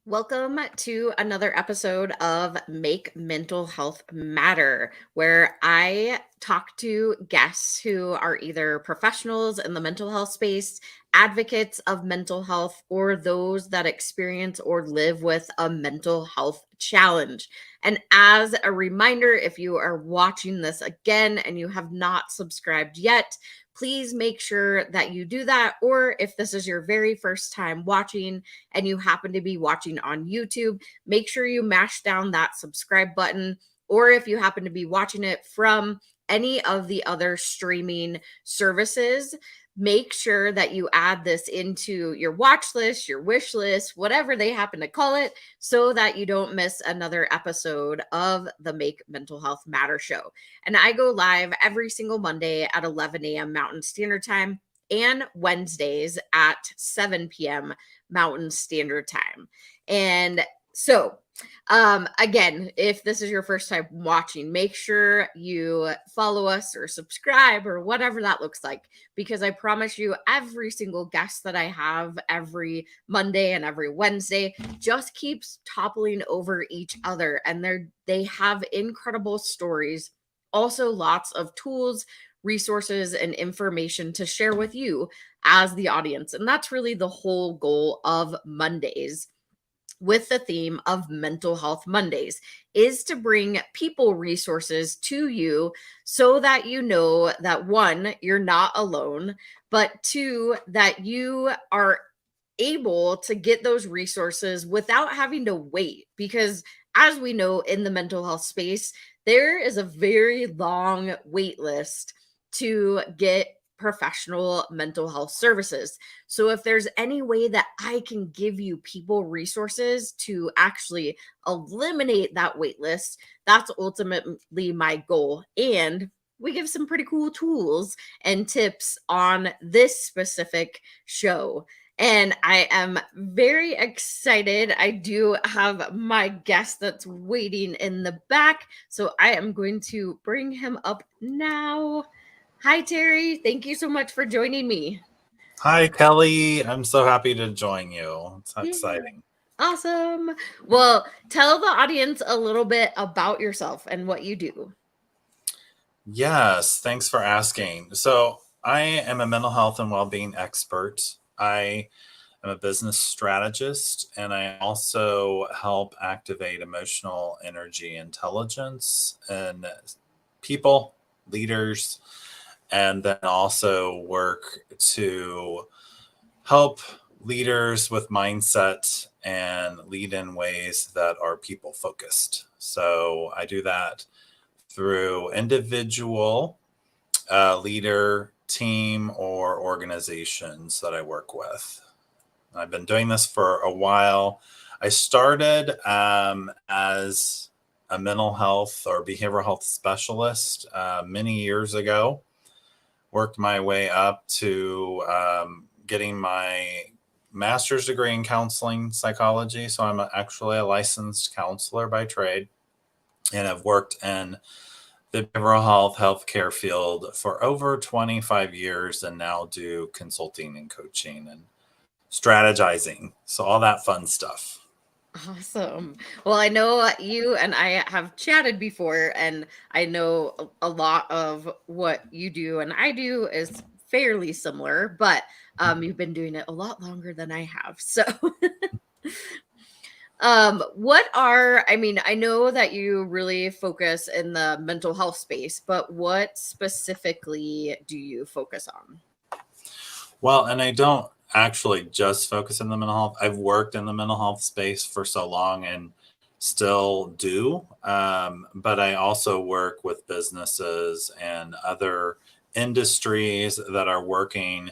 Welcome to another episode of Make Mental Health Matter, where I talk to guests who are either professionals in the mental health space, advocates of mental health, or those that experience or live with a mental health challenge. And as a reminder, if you are watching this again and you have not subscribed yet, please make sure that you do that. Or if this is your very first time watching and you happen to be watching on YouTube, make sure you mash down that subscribe button. Or if you happen to be watching it from any of the other streaming services, make sure that you add this into your watch list, your wish list, whatever they happen to call it, so that you don't miss another episode of the Make Mental Health Matter show. And I go live every single Monday at 11 a.m. Mountain Standard Time and Wednesdays at 7 p.m. Mountain Standard Time. And so, again, if this is your first time watching, make sure you follow us or subscribe or whatever that looks like, because I promise you every single guest that I have every Monday and every Wednesday just keeps toppling over each other, and they have incredible stories, also lots of tools, resources, and information to share with you as the audience. And that's really the whole goal of Mondays, with the theme of Mental Health Mondays, is to bring people resources to you so that you know that, one, you're not alone, but two, that you are able to get those resources without having to wait. Because as we know, in the mental health space, there is a very long wait list to get professional mental health services. So if there's any way that I can give you people resources to actually eliminate that wait list, that's ultimately my goal. And we give some pretty cool tools and tips on this specific show. And I am very excited. I do have my guest that's waiting in the back, so I am going to bring him up now. Hi, Terry. Thank you so much for joining me. Hi, Kelli. I'm so happy to join you. It's Yeah. exciting. Awesome. Well, tell the audience a little bit about yourself and what you do. Yes, thanks for asking. So, I am a mental health and well-being expert. I am a business strategist, and I also help activate emotional energy intelligence in people, leaders, and then also work to help leaders with mindset and lead in ways that are people focused. So I do that through individual, leader, team, or organizations that I work with. I've been doing this for a while. I started as a mental health or behavioral health specialist many years ago. Worked my way up to getting my master's degree in counseling psychology. So I'm actually a licensed counselor by trade, and I've worked in the behavioral health healthcare field for over 25 years, and now do consulting and coaching and strategizing. So all that fun stuff. Awesome. Well, I know you and I have chatted before, and I know a lot of what you do and I do is fairly similar, but you've been doing it a lot longer than I have. So I know that you really focus in the mental health space, but what specifically do you focus on? Well, and I don't actually just focus in the mental health. I've worked in the mental health space for so long and still do. But I also work with businesses and other industries that are working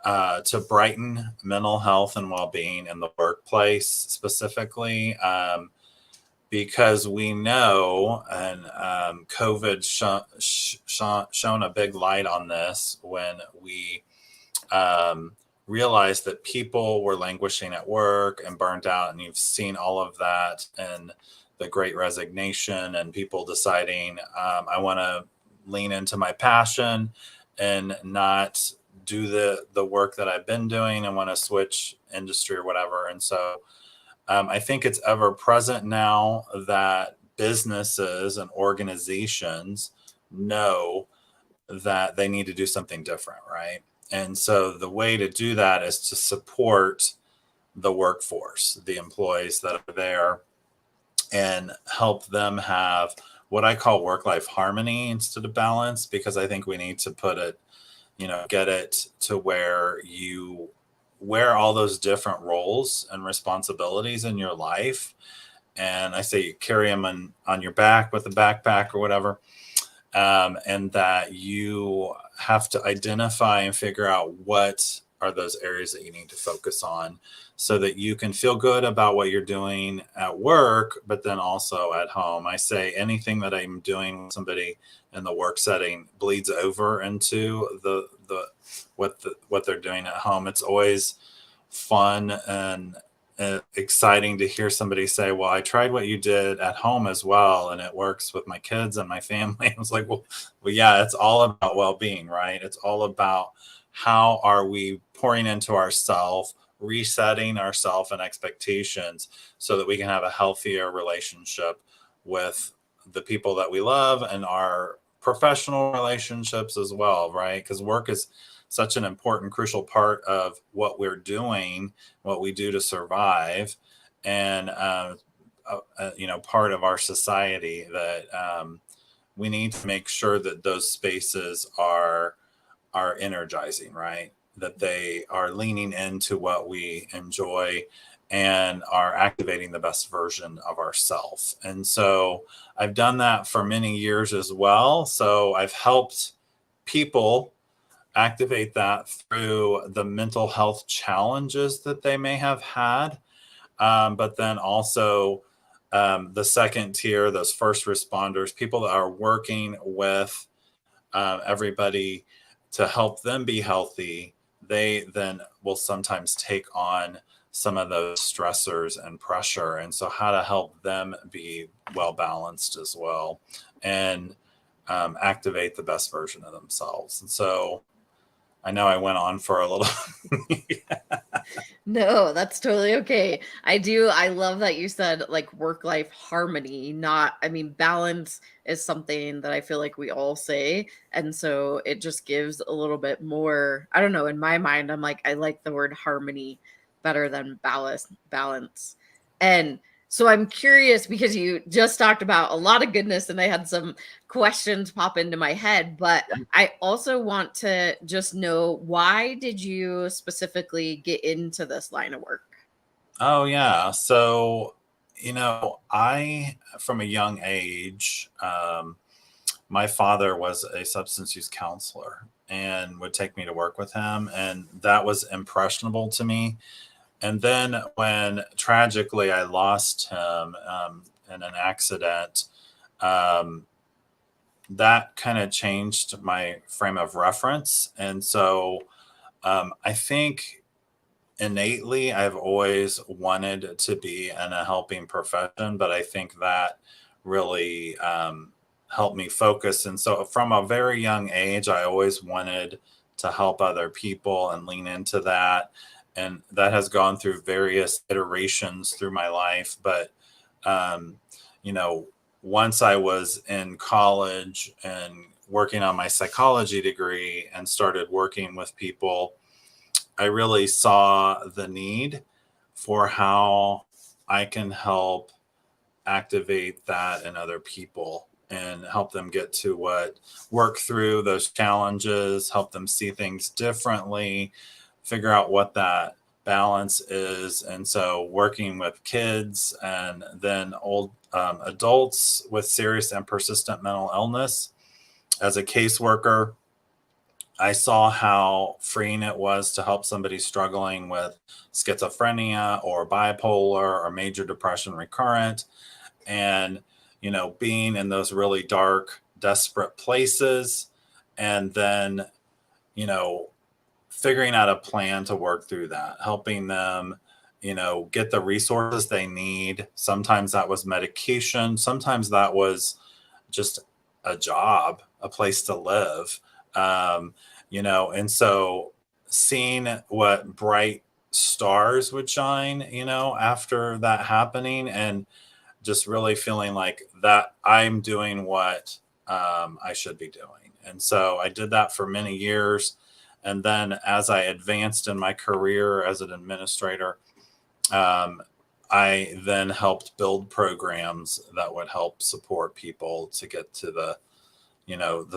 to brighten mental health and well being in the workplace specifically. because we know, and COVID shown a big light on this when we realized that people were languishing at work and burnt out. And you've seen all of that and the great resignation and people deciding, I want to lean into my passion and not do the work that I've been doing and want to switch industry or whatever. And so I think it's ever present now that businesses and organizations know that they need to do something different, right? And so the way to do that is to support the workforce, the employees that are there, and help them have what I call work-life harmony instead of balance, because I think we need to put it, get it to where you wear all those different roles and responsibilities in your life. And I say you carry them on your back with a backpack or whatever. And that you have to identify and figure out what are those areas that you need to focus on so that you can feel good about what you're doing at work, but then also at home. I say anything that I'm doing with somebody in the work setting bleeds over into what they're doing at home. It's always fun and exciting to hear somebody say, well, I tried what you did at home as well, and it works with my kids and my family. I was like, well, yeah, it's all about well-being, right? It's all about how are we pouring into ourselves, resetting ourselves and expectations so that we can have a healthier relationship with the people that we love and our professional relationships as well, right? Because work is such an important, crucial part of what we're doing, what we do to survive, and part of our society that we need to make sure that those spaces are energizing, right? That they are leaning into what we enjoy and are activating the best version of ourselves. And so I've done that for many years as well. So I've helped people activate that through the mental health challenges that they may have had. But then also the second tier, those first responders, people that are working with everybody to help them be healthy, they then will sometimes take on some of those stressors and pressure. And so how to help them be well balanced as well and activate the best version of themselves. And so I know I went on for a little. No, that's totally okay. I love that you said like work-life harmony, not, I mean, balance is something that I feel like we all say. And so it just gives a little bit more, I don't know, in my mind, I'm like, I like the word harmony better than balance. And so I'm curious because you just talked about a lot of goodness and I had some questions pop into my head, but I also want to just know, why did you specifically get into this line of work? Oh, yeah. So, from a young age, my father was a substance use counselor and would take me to work with him. And that was impressionable to me. And then when tragically I lost him in an accident, um, that kind of changed my frame of reference. And so I think innately I've always wanted to be in a helping profession, but I think that really helped me focus. And so from a very young age, I always wanted to help other people and lean into that. And that has gone through various iterations through my life. But, um, you know, once I was in college and working on my psychology degree and started working with people, I really saw the need for how I can help activate that in other people and help them work through those challenges, help them see things differently, figure out what that balance is. And so working with kids and then old adults with serious and persistent mental illness as a caseworker, I saw how freeing it was to help somebody struggling with schizophrenia or bipolar or major depression recurrent. and, being in those really dark, desperate places, and then, you know, figuring out a plan to work through that, helping them, get the resources they need. Sometimes that was medication, sometimes that was just a job, a place to live. Um, and so seeing what bright stars would shine, after that happening, and just really feeling like that I'm doing what I should be doing. And so I did that for many years. And then as I advanced in my career as an administrator, um, I then helped build programs that would help support people to get to the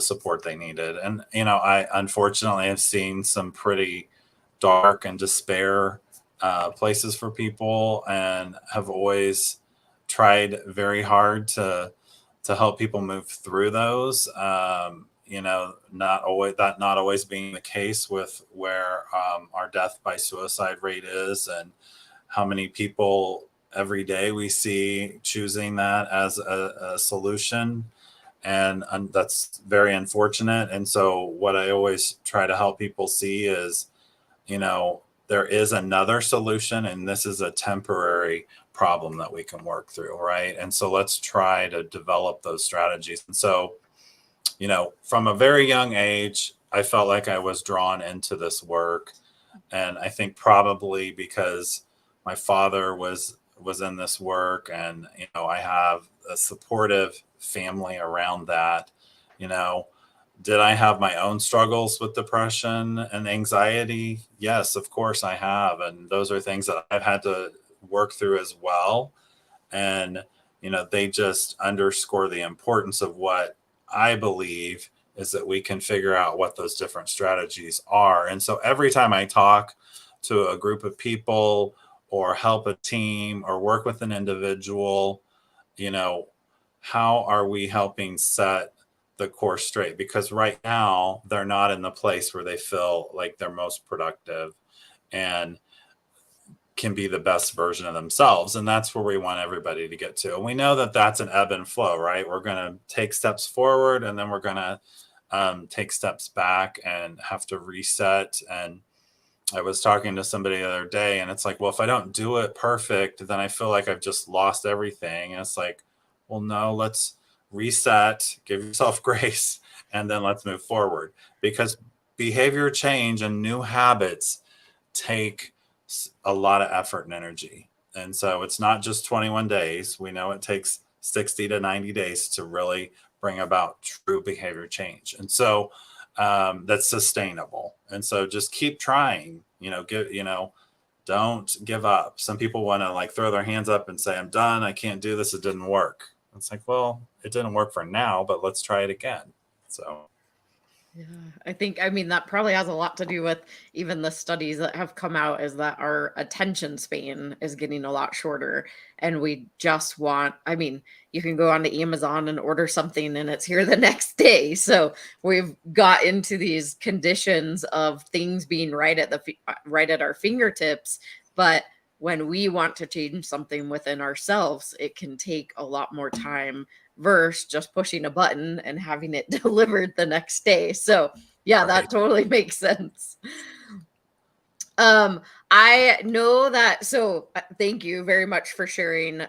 support they needed. And, I unfortunately have seen some pretty dark and despair places for people, and have always tried very hard to help people move through those. Not always being the case with where our death by suicide rate is, and how many people every day we see choosing that as a solution. And that's very unfortunate. And so what I always try to help people see is, there is another solution, and this is a temporary problem that we can work through, right? And so let's try to develop those strategies. And so, from a very young age, I felt like I was drawn into this work. And I think probably because my father was in this work, and I have a supportive family around that. you know did I have my own struggles with depression and anxiety? Yes, of course I have, and those are things that I've had to work through as well. And they just underscore the importance of what I believe is that we can figure out what those different strategies are. And so every time I talk to a group of people, or help a team, or work with an individual, you know, how are we helping set the course straight? Because right now they're not in the place where they feel like they're most productive and can be the best version of themselves. And that's where we want everybody to get to. And we know that that's an ebb and flow, right? We're going to take steps forward, and then we're going to take steps back and have to reset. And I was talking to somebody the other day, and it's like, well, if I don't do it perfect, then I feel like I've just lost everything. And it's like, well, no, let's reset, give yourself grace, and then let's move forward. Because behavior change and new habits take a lot of effort and energy. And so it's not just 21 days. We know it takes 60 to 90 days to really bring about true behavior change. And so that's sustainable. And so just keep trying, don't give up. Some people want to like throw their hands up and say, I'm done. I can't do this. It didn't work. It's like, well, it didn't work for now, but let's try it again. So Yeah, I mean, that probably has a lot to do with even the studies that have come out, is that our attention span is getting a lot shorter. And we just want, I mean, you can go onto Amazon and order something and it's here the next day. So we've got into these conditions of things being right at our fingertips. But when we want to change something within ourselves, it can take a lot more time versus just pushing a button and having it delivered the next day. So yeah, right. that totally makes sense. I know that. So thank you very much for sharing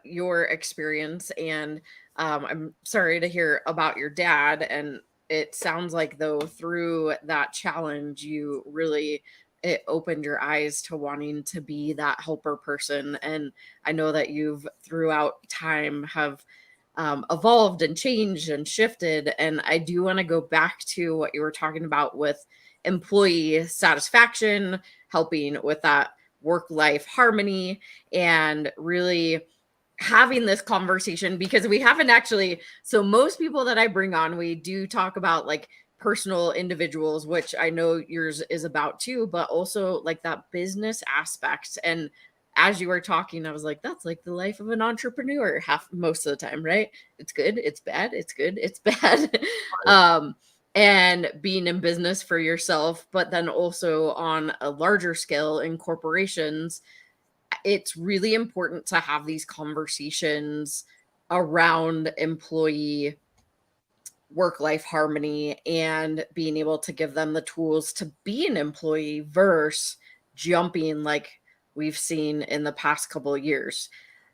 your experience. And I'm sorry to hear about your dad. And it sounds like, though, through that challenge, you really, it opened your eyes to wanting to be that helper person. And I know that you've throughout time have evolved and changed and shifted. And I do want to go back to what you were talking about with employee satisfaction, helping with that work life harmony, and really having this conversation, because we haven't actually. So, most people that I bring on, we do talk about like personal individuals, which I know yours is about too, but also like that business aspect. And as you were talking, I was like, that's like the life of an entrepreneur most of the time, right? It's good, it's bad, it's good, it's bad. And being in business for yourself, but then also on a larger scale in corporations, it's really important to have these conversations around employee work-life harmony and being able to give them the tools to be an employee versus jumping like we've seen in the past couple of years.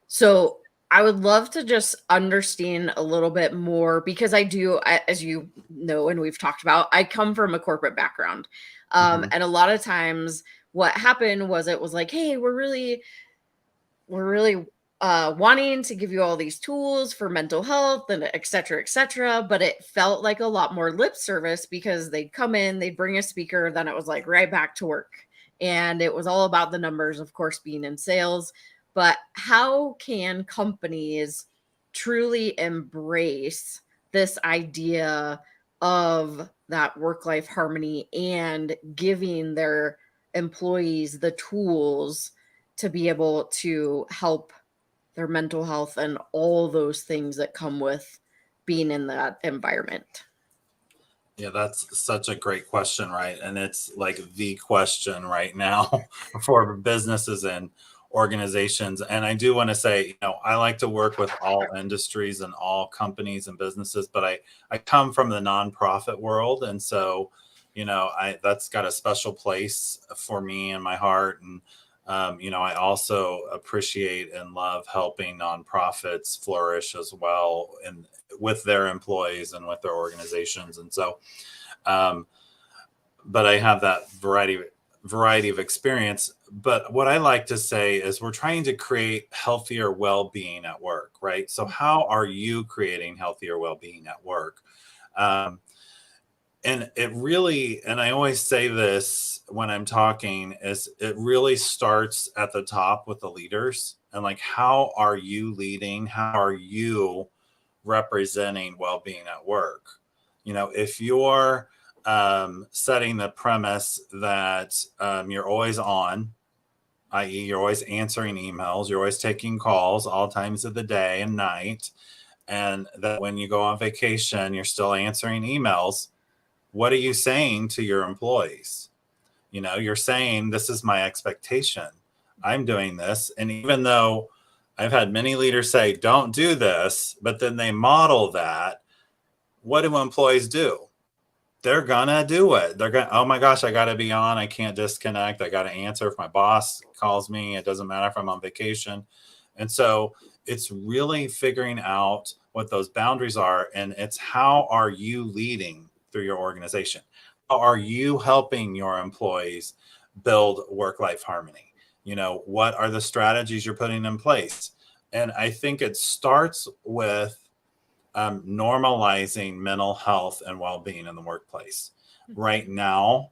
So I would love to just understand a little bit more because as you know, and we've talked about, I come from a corporate background. Mhm. And a lot of times what happened was it was like, hey, we're really wanting to give you all these tools for mental health and et cetera, et cetera. But it felt like a lot more lip service because they'd come in, they'd bring a speaker, then it was like right back to work. And it was all about the numbers, of course, being in sales. But how can companies truly embrace this idea of that work life harmony and giving their employees the tools to be able to help their mental health and all those things that come with being in that environment? Yeah, that's such a great question, right? And it's like the question right now for businesses and organizations. And I do want to say, I like to work with all industries and all companies and businesses, but I come from the nonprofit world. And so, I that's got a special place for me in my heart. And I also appreciate and love helping nonprofits flourish as well and with their employees and with their organizations. And so, um, but I have that variety of experience. But what I like to say is we're trying to create healthier well-being at work, right? So how are you creating healthier well-being at work? Um, and it really, and I always say this when I'm talking, is it really starts at the top with the leaders and like, how are you leading? How are you representing well-being at work? If you're setting the premise that you're always on, i.e., you're always answering emails, you're always taking calls all times of the day and night, and that when you go on vacation, you're still answering emails, what are you saying to your employees? You're saying, this is my expectation. I'm doing this. And even though I've had many leaders say, don't do this, but then they model that, what do employees do? They're gonna do it. They're gonna, oh my gosh, I gotta be on. I can't disconnect. I gotta answer if my boss calls me. It doesn't matter if I'm on vacation. And so it's really figuring out what those boundaries are. And it's how are you leading through your organization? How are you helping your employees build work-life harmony? What are the strategies you're putting in place? And I think it starts with normalizing mental health and well-being in the workplace. Right now,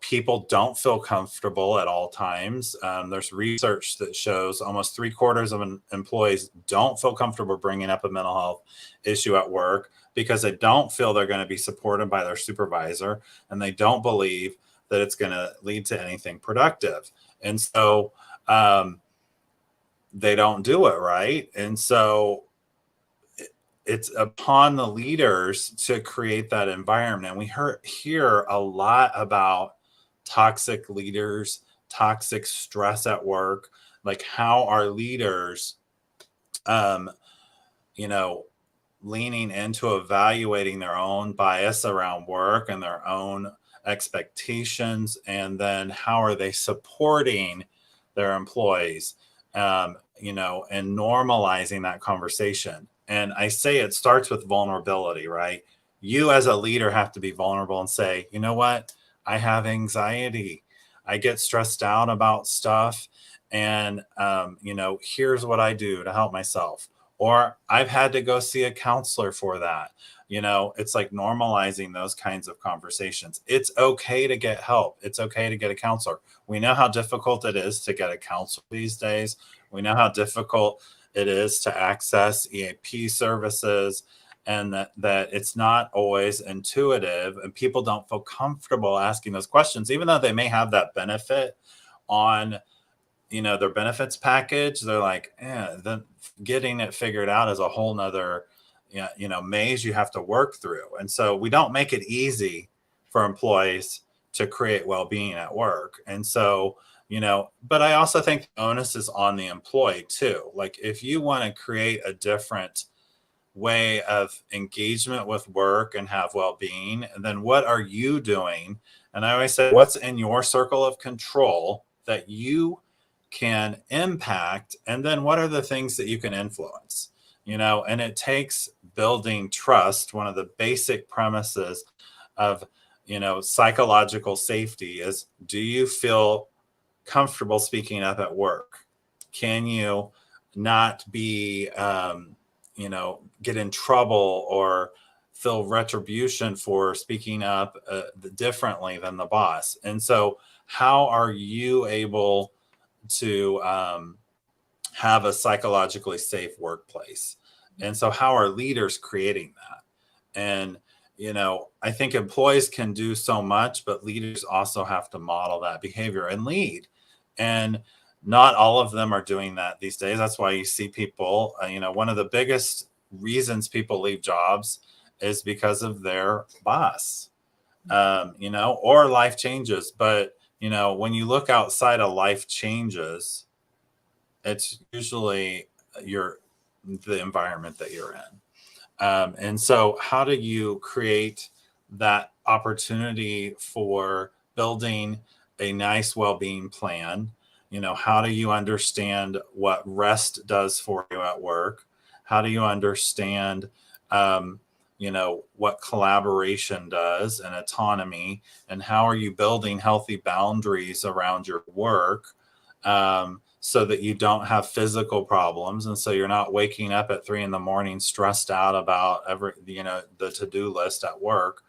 people don't feel comfortable at all times. There's research that shows almost 3/4 of employees don't feel comfortable bringing up a mental health issue at work because they don't feel they're going to be supported by their supervisor, and they don't believe that it's going to lead to anything productive. And so they don't do it, right? And so it's upon the leaders to create that environment. And we hear a lot about toxic leaders, toxic stress at work, like how are leaders, um, you know, leaning into evaluating their own bias around work and their own expectations, and then how are they supporting their employees, and normalizing that conversation. And I say it starts with vulnerability, right? You as a leader have to be vulnerable and say, you know what, I have anxiety, I get stressed out about stuff, and here's what I do to help myself, or I've had to go see a counselor for that. It's like normalizing those kinds of conversations. It's okay to get help. It's okay to get a counselor. We know how difficult it is to get a counselor these days. We know how difficult it is to access EAP services, and that it's not always intuitive, and people don't feel comfortable asking those questions, even though they may have that benefit on their benefits package. They're like, then getting it figured out is a whole nother maze you have to work through. And so we don't make it easy for employees to create well-being at work. And so But I also think the onus is on the employee too. Like if you want to create a different way of engagement with work and have well-being, then what are you doing? And I always say, what's in your circle of control that you can impact? And then what are the things that you can influence? And it takes building trust. One of the basic premises of, psychological safety is, do you feel comfortable speaking up at work? Can you not be, get in trouble or feel retribution for speaking up differently than the boss? And so, how are you able to have a psychologically safe workplace? And so, how are leaders creating that? And I think employees can do so much, but leaders also have to model that behavior and lead. And not all of them are doing that these days. That's why you see people, one of the biggest reasons people leave jobs is because of their boss, or life changes. But, when you look outside of life changes, it's usually the environment that you're in. And so how do you create that opportunity for building a nice well-being plan? How do you understand what rest does for you at work? How do you understand, what collaboration does and autonomy? And how are you building healthy boundaries around your work? So that you don't have physical problems. And so you're not waking up at 3 a.m. stressed out about the to-do list at work.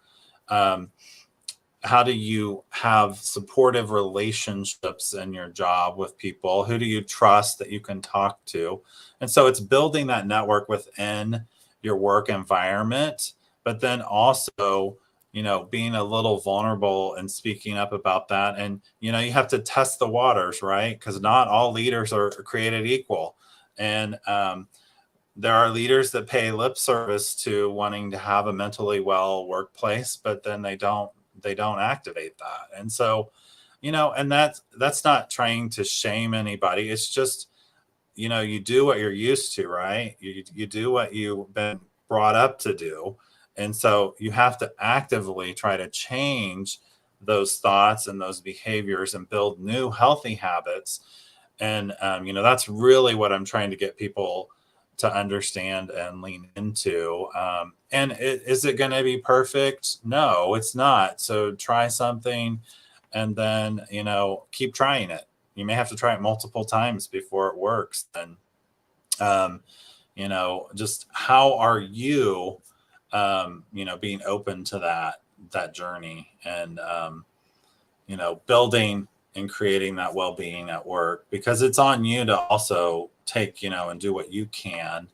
How do you have supportive relationships in your job with people? Who do you trust that you can talk to? And so it's building that network within your work environment, but then also being a little vulnerable and speaking up about that. And, you have to test the waters, right? Because not all leaders are created equal. And there are leaders that pay lip service to wanting to have a mentally well workplace, but then they don't activate that. And so, and that's not trying to shame anybody. It's just, you do what you're used to, right? You do what you've been brought up to do. And so you have to actively try to change those thoughts and those behaviors and build new healthy habits. And, that's really what I'm trying to get people to understand and lean into. And is it going to be perfect? No, it's not. So try something and then, keep trying it. You may have to try it multiple times before it works. And, just how are you, being open to that journey and, building and creating that well-being at work, because it's on you to also take, and do what you can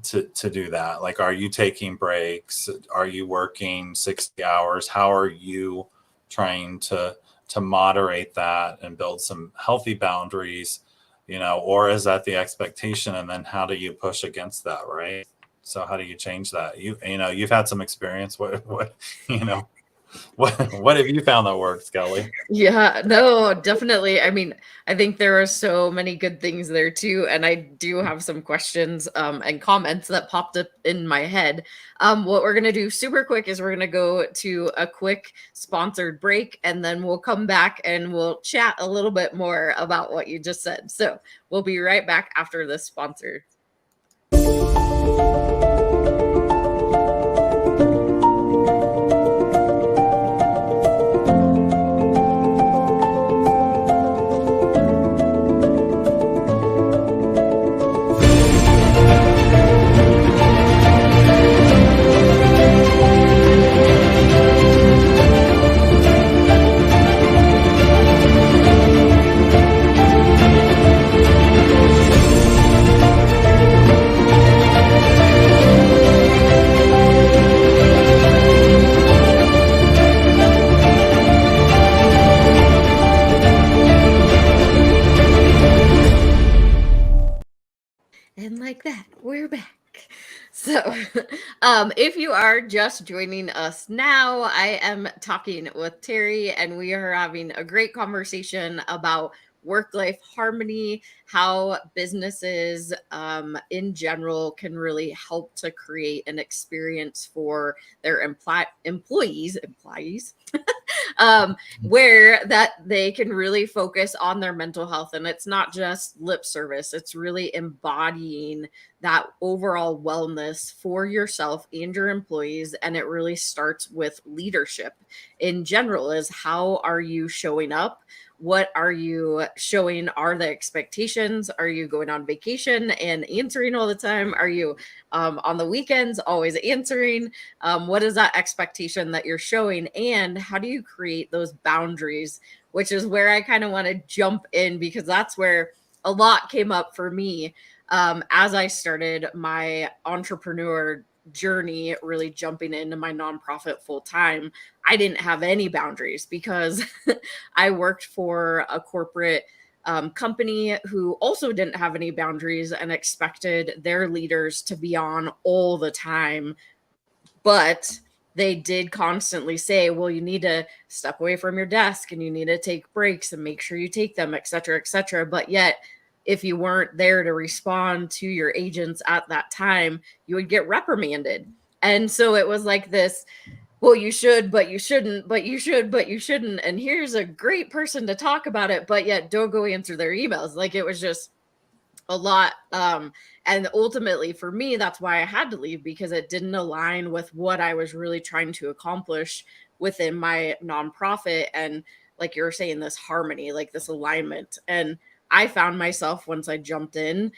to do that. Like, are you taking breaks? Are you working 60 hours? How are you trying to moderate that and build some healthy boundaries, or is that the expectation? And then how do you push against that? Right. So how do you change that? You've had some experience. What what have you found that works, Kelli? Yeah, no, definitely. I mean, I think there are so many good things there too. And I do have some questions and comments that popped up in my head. What we're going to do super quick is we're going to go to a quick sponsored break, and then we'll come back and we'll chat a little bit more about what you just said. So we'll be right back after this sponsor. And like that, we're back. So, if you are just joining us now, I am talking with Terry, and we are having a great conversation about work-life harmony, how businesses in general can really help to create an experience for their employees, where that they can really focus on their mental health. And it's not just lip service, it's really embodying that overall wellness for yourself and your employees. And it really starts with leadership in general, is how are you showing up? What are you showing are the expectations? Are you going on vacation and answering all the time? Are you on the weekends always answering? What is that expectation that you're showing? And how do you create those boundaries? Which is where I kind of want to jump in, because that's where a lot came up for me as I started my entrepreneur journey, really jumping into my nonprofit full time. I didn't have any boundaries because I worked for a corporate company who also didn't have any boundaries and expected their leaders to be on all the time. But they did constantly say, well, you need to step away from your desk and you need to take breaks and make sure you take them, et cetera, et cetera. But yet, if you weren't there to respond to your agents at that time, you would get reprimanded. And so it was like this, well, you should, but you shouldn't, but you should, but you shouldn't. And here's a great person to talk about it, but yet don't go answer their emails. Like, it was just a lot. And ultimately for me, that's why I had to leave, because it didn't align with what I was really trying to accomplish within my nonprofit. And like you were saying, this harmony, like this alignment. And I found myself, once I jumped in,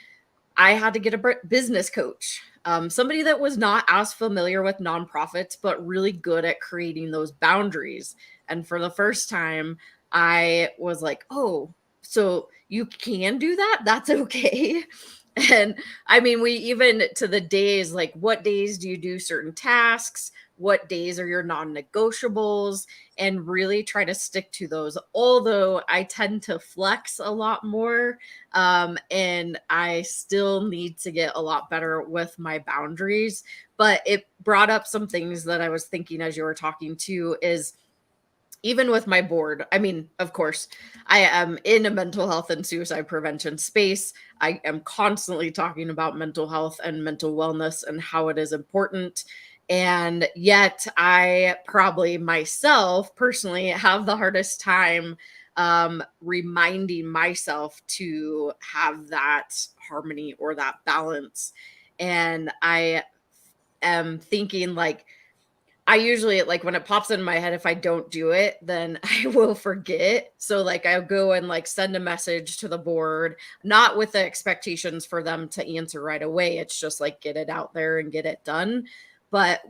I had to get a business coach, somebody that was not as familiar with nonprofits, but really good at creating those boundaries. And for the first time, I was like, oh, so you can do that? That's okay. And I mean, we even to the days, like, what days do you do certain tasks? What days are your non negotiables? And really try to stick to those. Although I tend to flex a lot more, and I still need to get a lot better with my boundaries. But it brought up some things that I was thinking as you were talking to, is even with my board. I mean, of course, I am in a mental health and suicide prevention space. I am constantly talking about mental health and mental wellness and how it is important. And yet, I probably myself personally have the hardest time reminding myself to have that harmony or that balance. And I am thinking, like, I usually, like, when it pops in my head, if I don't do it, then I will forget. So like I'll go and like send a message to the board, not with the expectations for them to answer right away. It's just like get it out there and get it done. But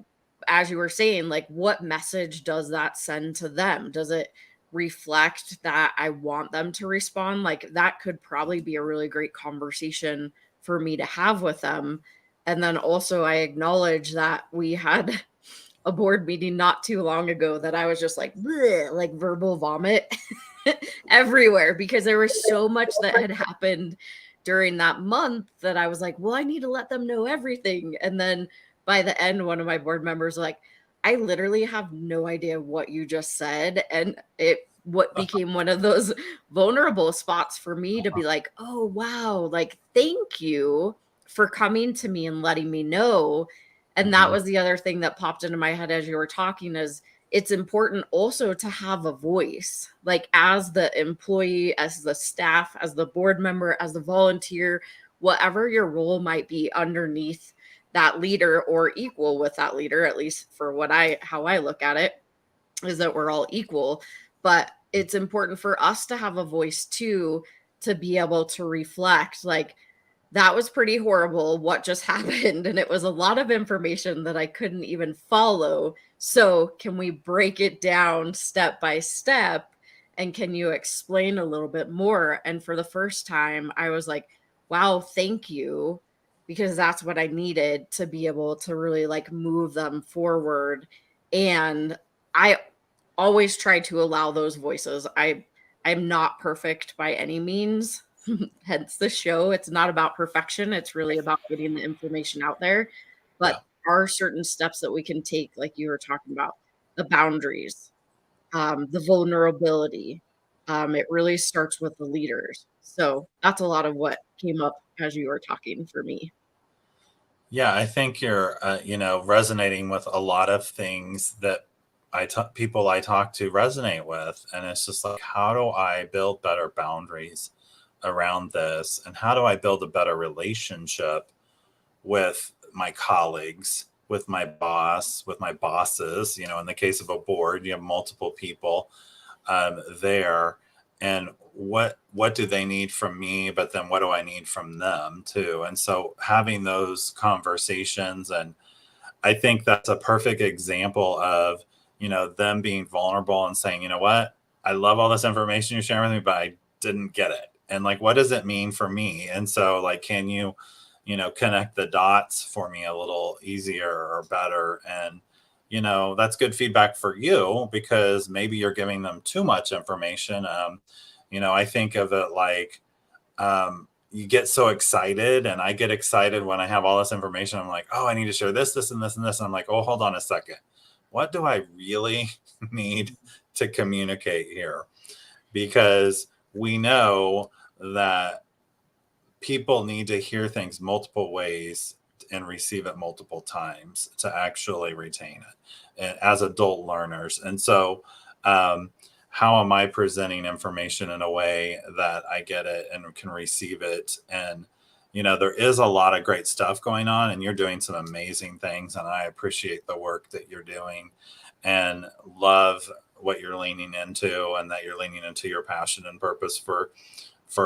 as you were saying, like, what message does that send to them? Does it reflect that I want them to respond? Like, that could probably be a really great conversation for me to have with them. And then also I acknowledge that we had a board meeting not too long ago that I was just like, bleh, like verbal vomit everywhere, because there was so much that had happened during that month that I was like, well, I need to let them know everything. And then by the end, one of my board members was like, I literally have no idea what you just said. And it what became one of those vulnerable spots for me to be like, oh wow, like thank you for coming to me and letting me know. And that Mhm. was the other thing that popped into my head as you were talking, is it's important also to have a voice, like as the employee, as the staff, as the board member, as the volunteer, whatever your role might be underneath that leader or equal with that leader, at least for how I look at it, is that we're all equal. But it's important for us to have a voice too, to be able to reflect, like, that was pretty horrible what just happened. And it was a lot of information that I couldn't even follow. So, can we break it down step by step? And can you explain a little bit more? And for the first time, I was like, wow, thank you. Because that's what I needed to be able to really like move them forward. And I always try to allow those voices. I'm not perfect by any means. Hence the show. It's not about perfection. It's really about getting the information out there. But Yeah. there are certain steps that we can take, like you were talking about, the boundaries, the vulnerability. It really starts with the leaders. So that's a lot of what came up as you were talking for me. Yeah, I think you're, resonating with a lot of things that people I talk to resonate with, and it's just like, how do I build better boundaries around this, and how do I build a better relationship with my colleagues, with my boss, with my bosses? In the case of a board, you have multiple people there, and what do they need from me, but then what do I need from them too? And so having those conversations, and I think that's a perfect example of them being vulnerable and saying, you know what, I love all this information you're sharing with me, but I didn't get it, and like, what does it mean for me? And so, like, can you connect the dots for me a little easier or better? And that's good feedback for you, because maybe you're giving them too much information. I think of it like, you get so excited, and I get excited when I have all this information. I'm like, oh, I need to share this, this, and this, and this. And I'm like, oh, hold on a second. What do I really need to communicate here? Because we know that people need to hear things multiple ways and receive it multiple times to actually retain it, and as adult learners. And so, how am I presenting information in a way that I get it and can receive it? And there is a lot of great stuff going on, and you're doing some amazing things, and I appreciate the work that you're doing, and love what you're leaning into, and that you're leaning into your passion and purpose for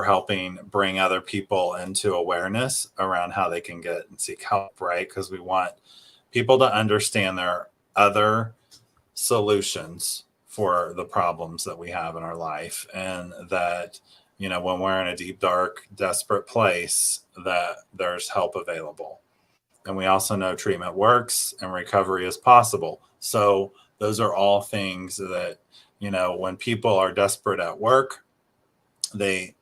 helping bring other people into awareness around how they can get and seek help, right? Because we want people to understand there are other solutions for the problems that we have in our life, and that when we're in a deep, dark, desperate place, that there's help available. And we also know treatment works and recovery is possible. So those are all things that when people are desperate at work, they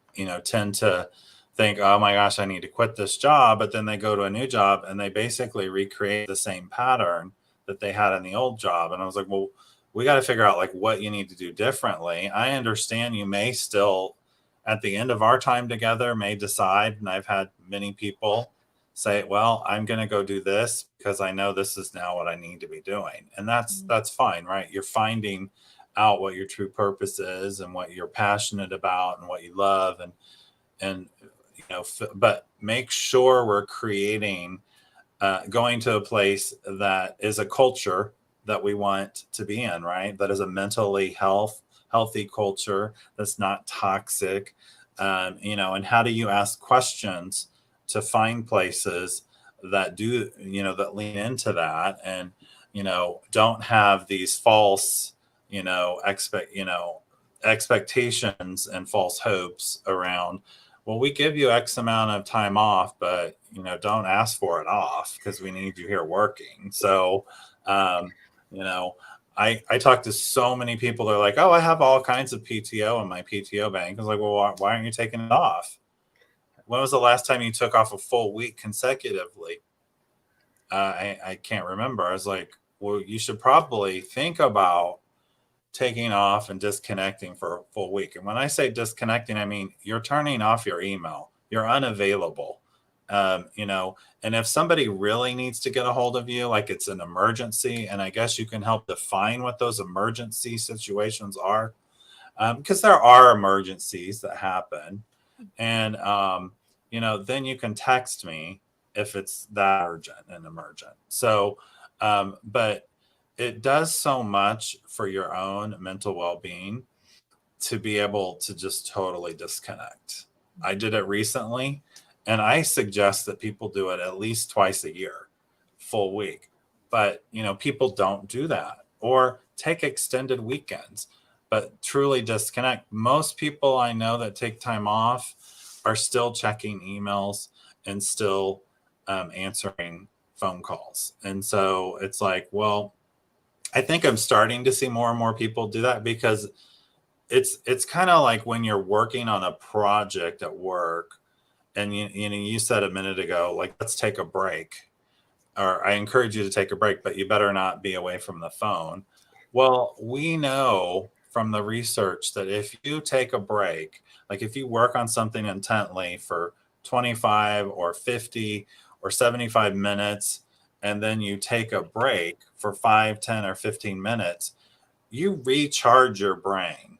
tend to think, oh my gosh, I need to quit this job. But then they go to a new job and they basically recreate the same pattern that they had in the old job. And I was like, well, we got to figure out like what you need to do differently. I understand you may still, at the end of our time together, may decide, and I've had many people say, well, I'm going to go do this because I know this is now what I need to be doing. And that's fine, right? You're finding out what your true purpose is, and what you're passionate about, and what you love, and but make sure we're creating, going to a place that is a culture that we want to be in, right? That is a mentally healthy culture that's not toxic. And how do you ask questions to find places that do, that lean into that, and don't have these false, expectations and false hopes around, well, we give you X amount of time off, but don't ask for it off because we need you here working. So, um, you know, I talk to so many people. They're like, oh, I have all kinds of PTO in my PTO bank. I was like, well, why aren't you taking it off? When was the last time you took off a full week consecutively? I can't remember. I was like, well, you should probably think about taking off and disconnecting for a full week. And when I say disconnecting, I mean you're turning off your email, you're unavailable. And if somebody really needs to get a hold of you, like it's an emergency, and I guess you can help define what those emergency situations are, because there are emergencies that happen. And then you can text me if it's that urgent and emergent. So, but it does so much for your own mental well-being to be able to just totally disconnect. I did it recently, and I suggest that people do it at least twice a year, full week. But people don't do that, or take extended weekends, but truly disconnect. Most people I know that take time off are still checking emails and still answering phone calls. And so it's like, well, I think I'm starting to see more and more people do that, because it's kind of like when you're working on a project at work, and you said a minute ago, like, let's take a break, or I encourage you to take a break, but you better not be away from the phone. Well, we know from the research that if you take a break, like if you work on something intently for 25 or 50 or 75 minutes, and then you take a break for 5, 10, or 15 minutes, you recharge your brain.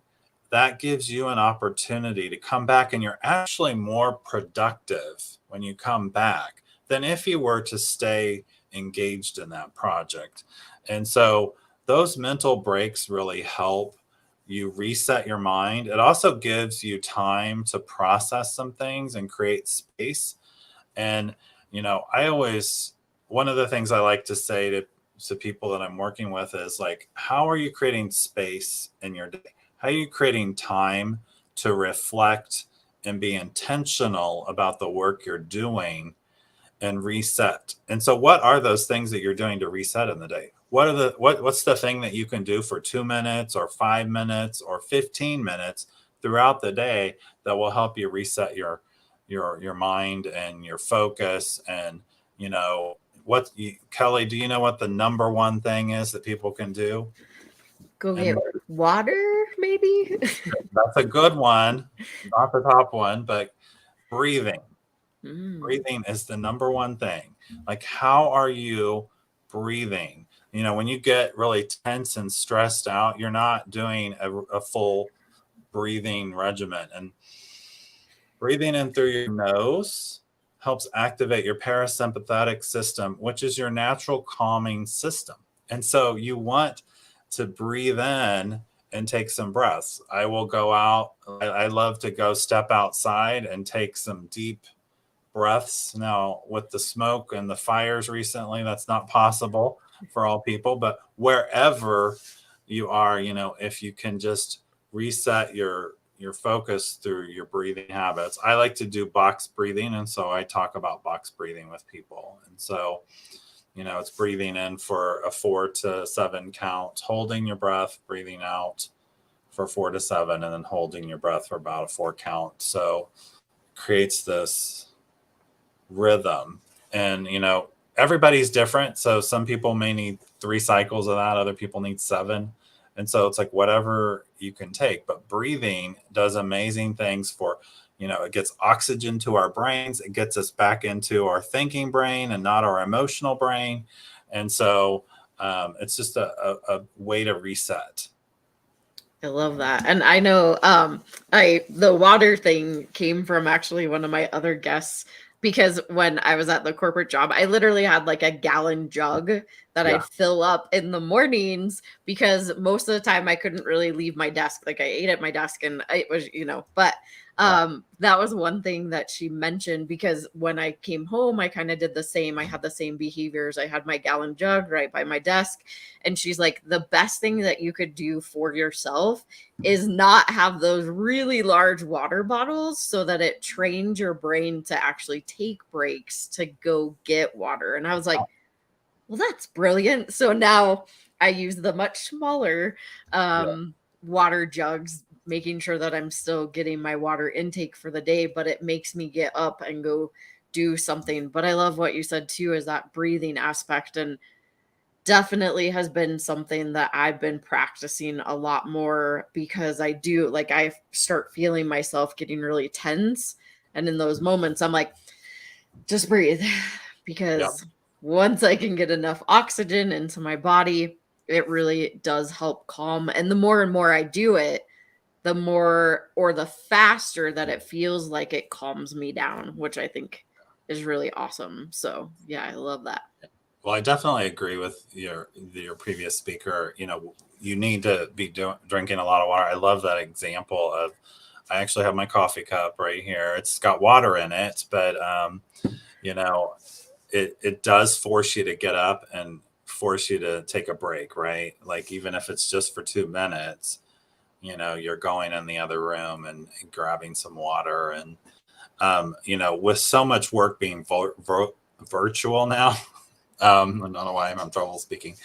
That gives you an opportunity to come back, and you're actually more productive when you come back than if you were to stay engaged in that project. And so those mental breaks really help you reset your mind. It also gives you time to process some things and create space. And, I always, one of the things I like to say to people that I'm working with is like, how are you creating space in your day? How are you creating time to reflect and be intentional about the work you're doing and reset? And so what are those things that you're doing to reset in the day? What's the thing that you can do for 2 minutes or 5 minutes or 15 minutes throughout the day that will help you reset your mind and your focus? And Kelli, do you know what the number one thing is that people can do? Go And get water, maybe? that's a good one, not the top one, but breathing. Mm. Breathing is the number one thing. Like, how are you breathing? When you get really tense and stressed out, you're not doing a full breathing regimen. And breathing in through your nose helps activate your parasympathetic system, which is your natural calming system. And so you want to breathe in and take some breaths. I will go out. I love to go step outside and take some deep breaths. Now, with the smoke and the fires recently, that's not possible for all people, but wherever you are, if you can just reset your focus through your breathing habits. I like to do box breathing, and so I talk about box breathing with people. And so, it's breathing in for a 4 to 7 count, holding your breath, breathing out for 4 to 7, and then holding your breath for about a 4 count. So creates this rhythm. And everybody's different, so some people may need 3 cycles of that, other people need 7. And so it's like whatever you can take. But breathing does amazing things for, it gets oxygen to our brains, it gets us back into our thinking brain and not our emotional brain. And so it's just a way to reset. I love that. And I know the water thing came from actually one of my other guests, because when I was at the corporate job, I literally had like a gallon jug that Yeah. I'd fill up in the mornings, because most of the time I couldn't really leave my desk. Like I ate at my desk and it was, but that was one thing that she mentioned, because when I came home, I kind of did the same. I had the same behaviors. I had my gallon jug right by my desk. And she's like, the best thing that you could do for yourself is not have those really large water bottles, so that it trains your brain to actually take breaks to go get water. And I was like, well, that's brilliant. So now I use the much smaller water jugs, making sure that I'm still getting my water intake for the day, but it makes me get up and go do something. But I love what you said too, is that breathing aspect. And definitely has been something that I've been practicing a lot more, because I do, like, I start feeling myself getting really tense. And in those moments, I'm like, just breathe. Because once I can get enough oxygen into my body, it really does help calm. And the more and more I do it, the more, or the faster that it feels like it calms me down, which I think is really awesome. So yeah, I love that. Well, I definitely agree with your previous speaker. You need to be drinking a lot of water. I love that example of. I actually have my coffee cup right here. It's got water in it, but it does force you to get up and force you to take a break, right? Like even if it's just for 2 minutes, you're going in the other room and grabbing some water. And with so much work being virtual now. I don't know why I'm having trouble speaking.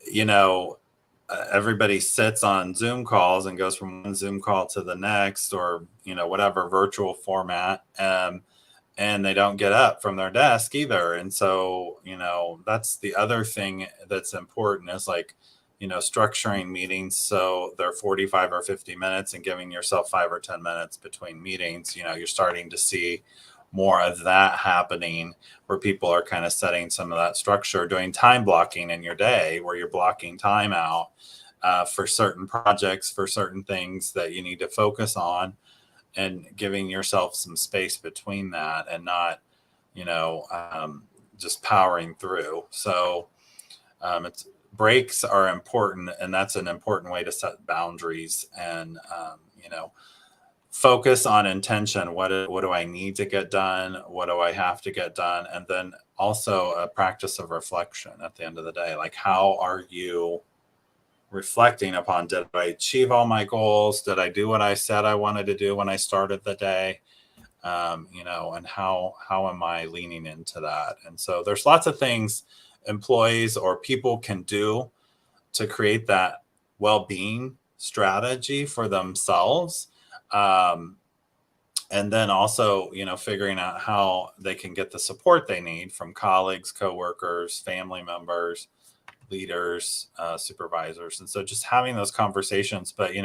You know, Everybody sits on Zoom calls and goes from one Zoom call to the next, or whatever virtual format, and they don't get up from their desk either. And so that's the other thing that's important, is like structuring meetings so they're 45 or 50 minutes and giving yourself 5 or 10 minutes between meetings. You're starting to see more of that happening, where people are kind of setting some of that structure, doing time blocking in your day where you're blocking time out for certain projects, for certain things that you need to focus on, and giving yourself some space between that, and not, just powering through. So it's breaks are important, and that's an important way to set boundaries, and focus on intention. What do I need to get done? What do I have to get done? And then also a practice of reflection at the end of the day. Like, how are you reflecting upon, did I achieve all my goals? Did I do what I said I wanted to do when I started the day? And how am I leaning into that? And so there's lots of things employees or people can do to create that well-being strategy for themselves. And then also, figuring out how they can get the support they need from colleagues, coworkers, family members, leaders, supervisors. And so just having those conversations, but you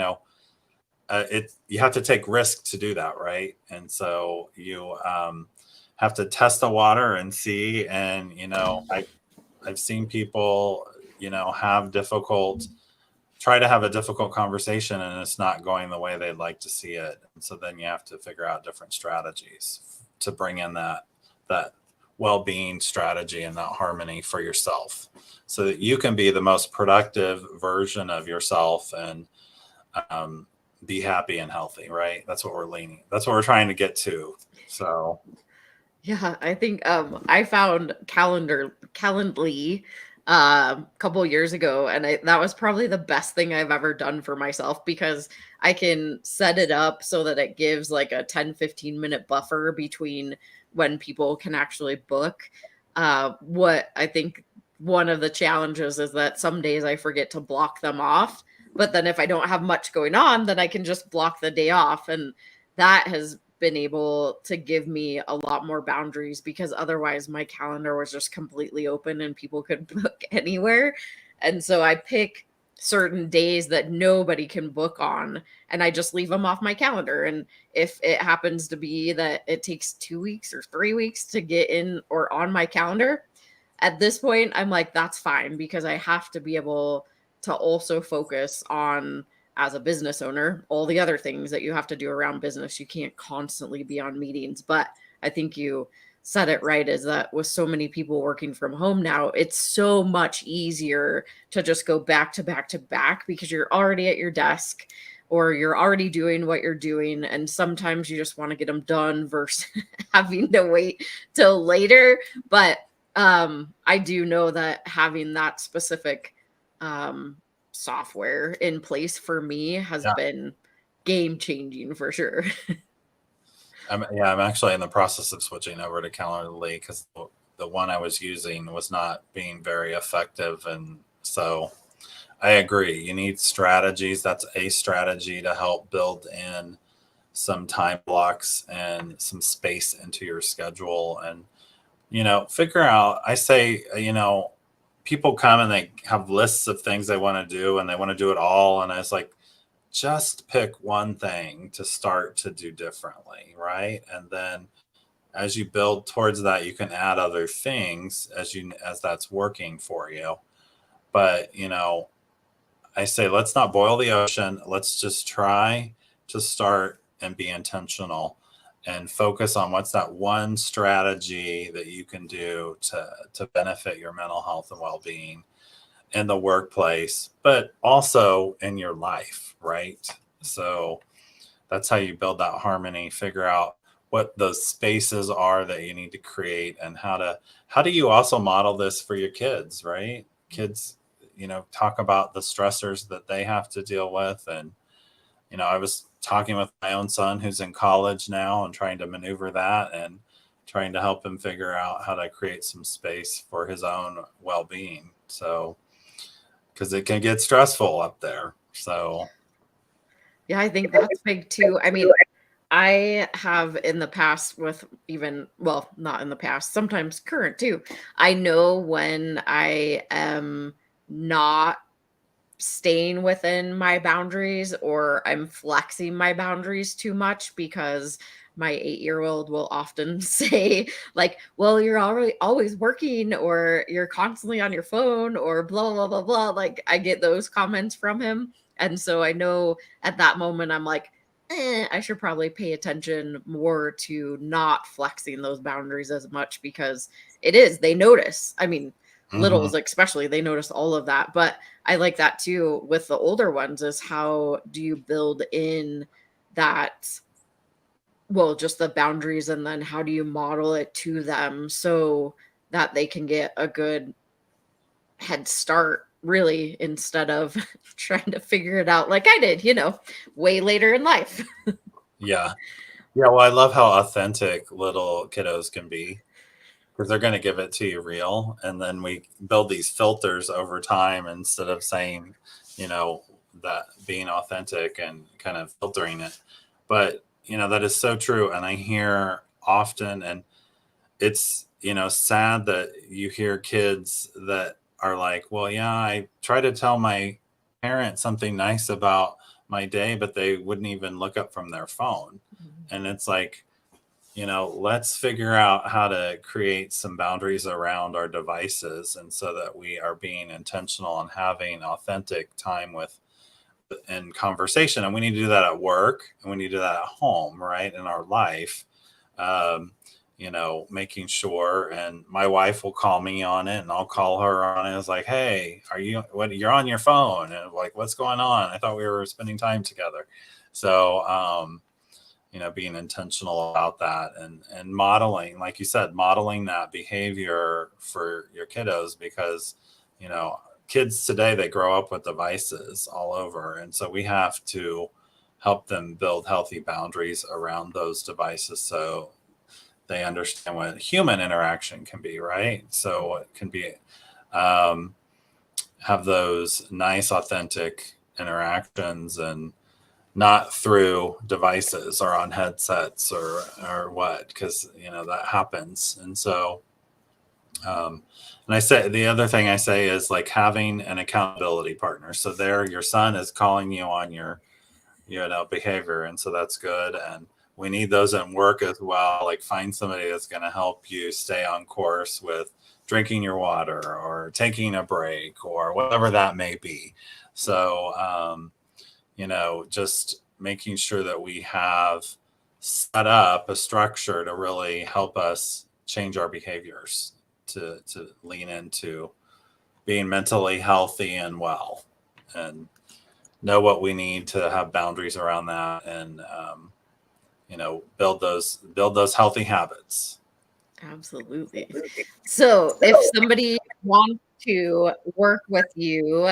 have to take risk to do that, right? And so you have to test the water and see. And I've seen people try to have a difficult conversation, and it's not going the way they'd like to see it. And so then you have to figure out different strategies to bring in that well-being strategy and that harmony for yourself, so that you can be the most productive version of yourself and be happy and healthy, right? That's what we're trying to get to. So yeah, I think I found Calendly a couple years ago, and that was probably the best thing I've ever done for myself, because I can set it up so that it gives like a 10-15 minute buffer between when people can actually book. What I think one of the challenges is that some days I forget to block them off, but then if I don't have much going on, then I can just block the day off. And that has been able to give me a lot more boundaries, because otherwise my calendar was just completely open and people could book anywhere. And so I pick certain days that nobody can book on, and I just leave them off my calendar. And if it happens to be that it takes 2 weeks or 3 weeks to get in or on my calendar, at this point I'm like, that's fine, because I have to be able to also focus on, as a business owner, all the other things that you have to do around business. You can't constantly be on meetings. But I think you said it right, is that with so many people working from home now, it's so much easier to just go back to back to back, because you're already at your desk or you're already doing what you're doing. And sometimes you just want to get them done versus having to wait till later. But I do know that having that specific software in place for me has yeah, been game changing for sure. I'm actually in the process of switching over to Calendly, because the one I was using was not being very effective. And so I agree. You need strategies. That's a strategy to help build in some time blocks and some space into your schedule. And, figure out, I say, people come and they have lists of things they want to do, and they want to do it all. And I was like, just pick one thing to start to do differently, right? And then as you build towards that, you can add other things as that's working for you. But I say, let's not boil the ocean. Let's just try to start and be intentional and focus on what's that one strategy that you can do to benefit your mental health and well-being in the workplace, but also in your life, right? So that's how you build that harmony, figure out what those spaces are that you need to create, and how do you also model this for your kids, right? Kids, talk about the stressors that they have to deal with. And, I was talking with my own son who's in college now and trying to maneuver that, and trying to help him figure out how to create some space for his own well-being. So, because it can get stressful up there. So, Yeah, I think that's big too. I mean, I have in the past, with even, well, not in the past, sometimes current too. I know when I am not staying within my boundaries or I'm flexing my boundaries too much, because my 8-year-old will often say, like, well, you're already always working, or you're constantly on your phone, or blah, blah, blah, blah. Like, I get those comments from him. And so I know at that moment, I'm like, I should probably pay attention more to not flexing those boundaries as much, because they notice. I mean, Hmm. littles, especially, they notice all of that. But I like that too with the older ones, is how do you build in that, well, just the boundaries, and then how do you model it to them so that they can get a good head start, really, instead of trying to figure it out like I did, way later in life. Yeah. Yeah. Well, I love how authentic little kiddos can be because they're going to give it to you real. And then we build these filters over time instead of saying, you know, that being authentic and kind of filtering it. But, that is so true. And I hear often, and it's, sad that you hear kids that are like, well, yeah, I try to tell my parents something nice about my day, but they wouldn't even look up from their phone. And it's like, let's figure out how to create some boundaries around our devices, and so that we are being intentional and having authentic time with and conversation. And we need to do that at work, and we need to do that at home, right? In our life. Um, making sure, and my wife will call me on it and I'll call her on it. It's like, hey, you're on your phone? And like, what's going on? I thought we were spending time together. So, being intentional about that, and modeling, like you said, modeling that behavior for your kiddos, because, kids today, they grow up with devices all over. And so we have to help them build healthy boundaries around those devices so they understand what human interaction can be, right? So it can be, um, have those nice, authentic interactions, and not through devices or on headsets or what, because that happens. And so, and I say, the other thing I say is like having an accountability partner. So there, your son is calling you on your behavior, and so that's good. And we need those in work as well. Like, find somebody that's going to help you stay on course with drinking your water or taking a break or whatever that may be. So just making sure that we have set up a structure to really help us change our behaviors, to lean into being mentally healthy and well, and know what we need to have boundaries around that, and build those healthy habits. Absolutely. So, if somebody wants to work with you,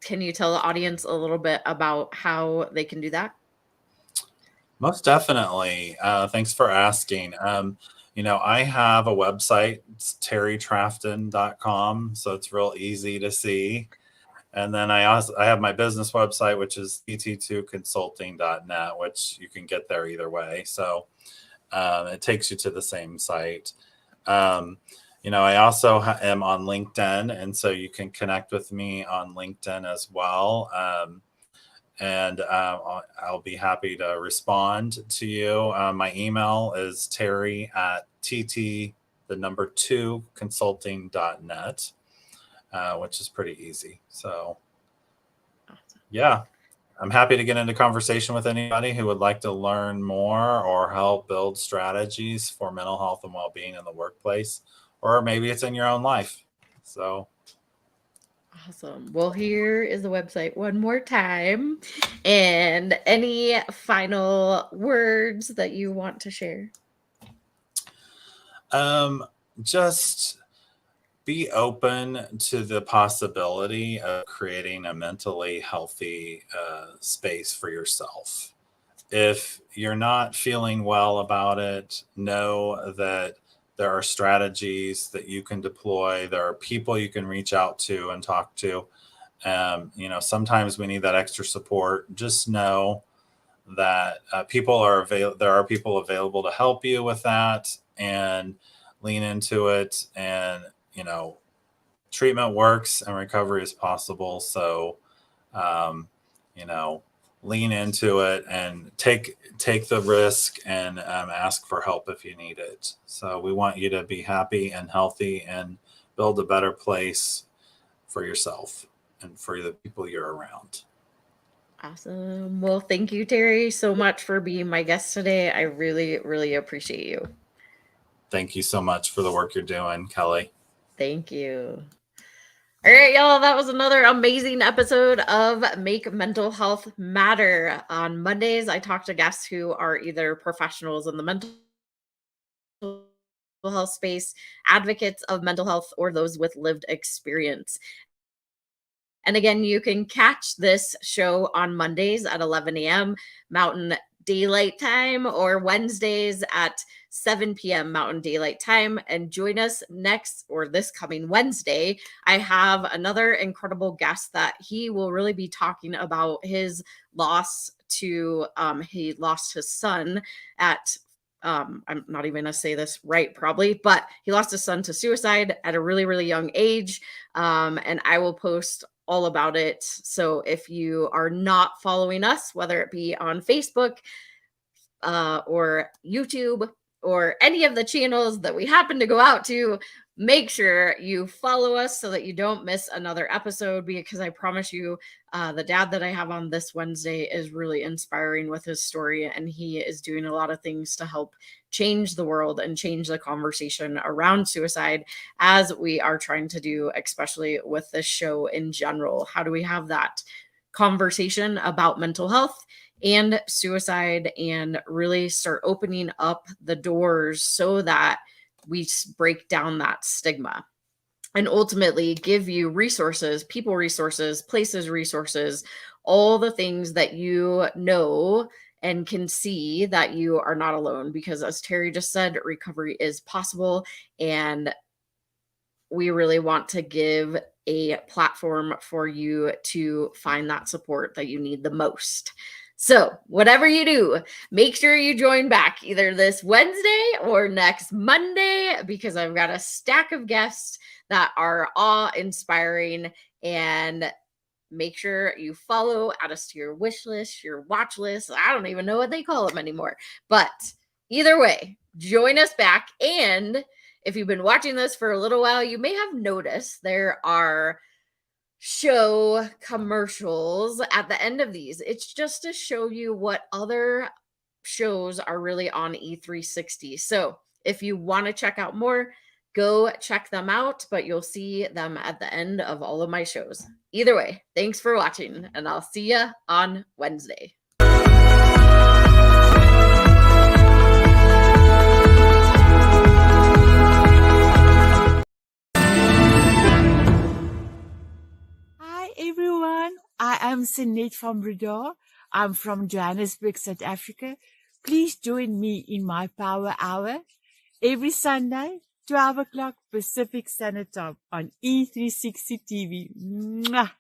can you tell the audience a little bit about how they can do that? Most definitely. Thanks for asking. I have a website. It's terrytrafton.com, so it's real easy to see. And then I have my business website, which is et2consulting.net, which you can get there either way. So it takes you to the same site. I also am on LinkedIn, and so you can connect with me on LinkedIn as well. And I'll be happy to respond to you. My email is terry at the number 2 consulting.net, which is pretty easy. So, Awesome. yeah, I'm happy to get into conversation with anybody who would like to learn more or help build strategies for mental health and well-being in the workplace, or maybe it's in your own life. So, Awesome. Well, here is the website one more time. And any final words that you want to share? just be open to the possibility of creating a mentally healthy space for yourself. If you're not feeling well about it, know that there are strategies that you can deploy. There are people you can reach out to and talk to. Sometimes we need that extra support. Just know that there are people available to help you with that, and lean into it. And treatment works and recovery is possible. So You know, lean into it and take the risk and ask for help if you need it. So we want you to be happy and healthy and build a better place for yourself and for the people you're around. Awesome. Well, thank you, Terry, so much for being my guest today. I really, really appreciate you. Thank you so much for the work you're doing, Kelli. Thank you. All right, y'all. That was another amazing episode of Make Mental Health Matter. On Mondays, I talk to guests who are either professionals in the mental health space, advocates of mental health, or those with lived experience. And again, you can catch this show on Mondays at 11 a.m. Mountain Daylight Time or Wednesdays at 7 p.m. Mountain Daylight Time. And join us next or this coming Wednesday. I have another incredible guest that he will really be talking about his loss to, he lost his son at I'm not even going to say this right, probably, but he lost his son to suicide at a really, really young age. And I will post all about it. So if you are not following us, whether it be on Facebook or YouTube or any of the channels that we happen to go out to, make sure you follow us so that you don't miss another episode, because I promise you, the dad that I have on this Wednesday is really inspiring with his story, and he is doing a lot of things to help change the world and change the conversation around suicide, as we are trying to do, especially with this show in general. How do we have that conversation about mental health and suicide and really start opening up the doors so that we break down that stigma and ultimately give you resources, people resources, places resources, all the things that you know and can see that you are not alone. Because as Terry just said, recovery is possible, and we really want to give a platform for you to find that support that you need the most. So whatever you do, make sure you join back either this Wednesday or next Monday, because I've got a stack of guests that are awe-inspiring. And make sure you follow, add us to your wish list, your watch list. I don't even know what they call them anymore. But either way, join us back. And if you've been watching this for a little while, you may have noticed there are show commercials at the end of these. It's just to show you what other shows are really on E360. So if you want to check out more, go check them out, but you'll see them at the end of all of my shows. Either way, thanks for watching, and I'll see you on Wednesday. Everyone, I am Sinet from Bredar. I'm from Johannesburg, South Africa. Please join me in my Power Hour every Sunday, 12 o'clock Pacific Standard Time on E360 TV. Mwah!